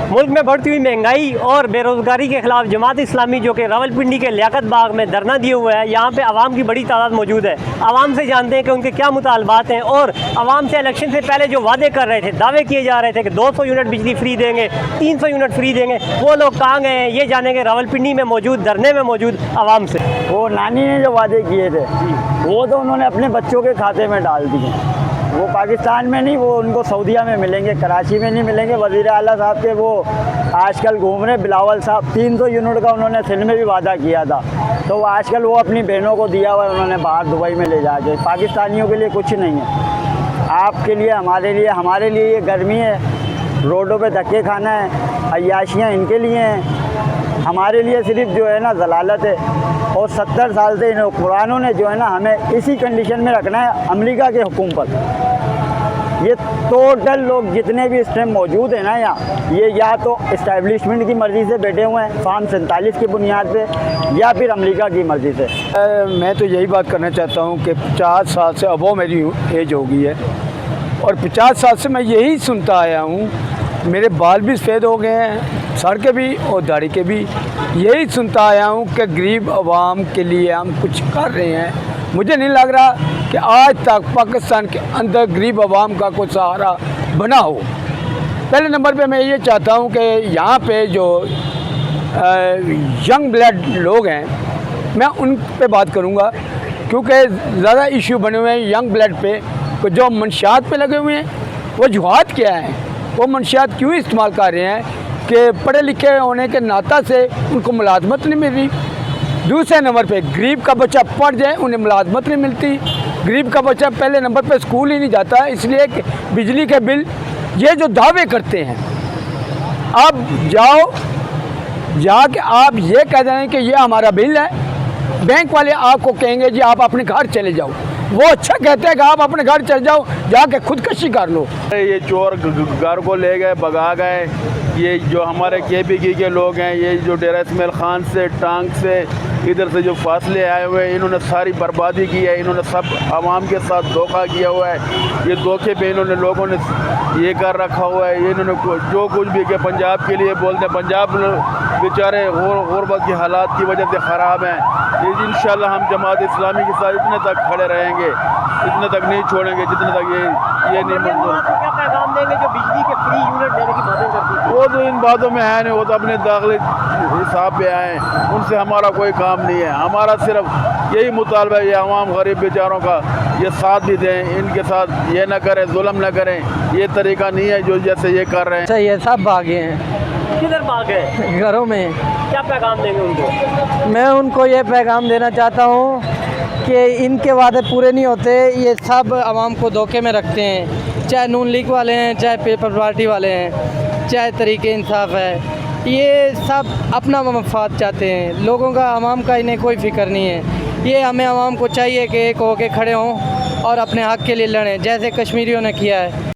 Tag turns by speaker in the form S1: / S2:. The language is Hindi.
S1: मुल्क में बढ़ती हुई महंगाई और बेरोज़गारी के खिलाफ जमात इस्लामी जो कि रावलपिंडी के लियाकत बाग में धरना दिए हुए है, यहाँ पे आवाम की बड़ी तादाद मौजूद है। आवाम से जानते हैं कि उनके क्या मुतालबात हैं और आवाम से इलेक्शन से पहले जो वादे कर रहे थे, दावे किए जा रहे थे कि 200 यूनिट बिजली फ्री देंगे, 300 यूनिट फ्री देंगे, वो लोग कहाँ गए हैं ये जानेंगे रावलपिंडी में मौजूद धरने में मौजूद आवाम से।
S2: वो नानी ने जो वादे किए थे वो तो उन्होंने अपने बच्चों के खाते में डाल दिए। वो पाकिस्तान में नहीं, वो उनको सऊदीया में मिलेंगे, कराची में नहीं मिलेंगे। वज़ीर आला साहब के वो आजकल घूम रहे बिलावल साहब, 300 यूनिट का उन्होंने सिंध में भी वादा किया था, तो आजकल वो अपनी बहनों को दिया हुआ है उन्होंने बाहर दुबई में ले जाके। पाकिस्तानियों के लिए कुछ नहीं है, आपके लिए हमारे लिए ये गर्मी है, रोडों पे धक्के खाना है, अय्याशियाँ इनके लिए हैं। हमारे लिए सिर्फ जो है ना जलालत है। और 70 साल से इन कुरानों ने जो है ना हमें इसी कंडीशन में रखना है, अमेरिका के हुक्म पर। ये टोटल लोग जितने भी इस टाइम मौजूद हैं ना यहाँ, ये या तो इस्टेब्लिशमेंट की मर्ज़ी से बैठे हुए हैं फार्म 47 की बुनियाद पे, या फिर अमेरिका की मर्ज़ी से।
S3: मैं तो यही बात करना चाहता हूँ कि 50 साल से अबव मेरी एज हो गई है और 50 साल से मैं यही सुनता आया हूँ। मेरे बाल भी सफ़ेद हो गए हैं, सर के भी और दाढ़ी के भी। यही सुनता आया हूँ कि गरीब आवाम के लिए हम कुछ कर रहे हैं। मुझे नहीं लग रहा कि आज तक पाकिस्तान के अंदर गरीब आवाम का कोई सहारा बना हो। पहले नंबर पे मैं ये चाहता हूँ कि यहाँ पे जो यंग ब्लड लोग हैं, मैं उन पे बात करूँगा क्योंकि ज़्यादा इशू बने हुए हैं यंग ब्लड पे। जो मंशियात पे लगे हुए हैं, वजूहात क्या हैं, वो मंशियात क्यों इस्तेमाल कर रहे हैं कि पढ़े लिखे होने के नाता से उनको मुलाजमत नहीं मिल रही। दूसरे नंबर पे गरीब का बच्चा पढ़ जाए, उन्हें मुलाजमत नहीं मिलती। गरीब का बच्चा पहले नंबर पे स्कूल ही नहीं जाता, इसलिए कि बिजली के बिल, ये जो दावे करते हैं, अब जाओ जाके आप ये कह दें कि ये हमारा बिल है, बैंक वाले आपको कहेंगे जी आप अपने घर चले जाओ। वो अच्छा कहते हैं कि आप अपने घर चले जाओ, जाके खुदकशी कर लो।
S4: ये चोर घर को ले गए, भगा गए। ये जो हमारे KPK के लोग हैं, ये जो डेरा इस्माइल खान से, टांग से, इधर से जो फासले आए हुए हैं, इन्होंने सारी बर्बादी की है। इन्होंने सब आवाम के साथ धोखा किया हुआ है। ये धोखे पे इन्होंने लोगों ने ये कर रखा हुआ है। ये इन्होंने जो कुछ भी किया पंजाब के लिए बोलते हैं, पंजाब बेचारे गुरबत के हालात की वजह से ख़राब हैं। ये इंशाल्लाह हम जमात इस्लामी के साथ इतने तक खड़े रहेंगे, इतने तक नहीं छोड़ेंगे जितने तक ये नहीं मंजूर।
S1: क्या पैगाम देंगे जो बिजली के फ्री यूनिट देने की बातें करती हैं?
S4: वो तो इन बातों में है नहीं, वो तो अपने दाखिली हिसाब पे आए, उनसे हमारा कोई काम नहीं है। हमारा सिर्फ यही मुतालबा है, ये आवाम गरीब बेचारों का ये साथ भी दें, इनके साथ ये ना करें, जुल्म ना करें। ये तरीका नहीं है जो जैसे ये कर रहे हैं।
S2: ये सब भागे हैं,
S1: किधर भाग गए?
S2: घरों में।
S1: क्या पैगाम देंगे उनको?
S2: मैं उनको ये पैगाम देना चाहता हूँ कि इनके वादे पूरे नहीं होते, ये सब आवाम को धोखे में रखते हैं, चाहे नून लीग वाले हैं, चाहे पीपल पार्टी वाले हैं, चाहे तरीके इंसाफ है। ये सब अपना मफाद चाहते हैं, लोगों का आवाम का इन्हें कोई फ़िक्र नहीं है। ये हमें आवाम को चाहिए कि एक होके खड़े हों और अपने हक़ के लिए लड़ें, जैसे कश्मीरियों ने किया है।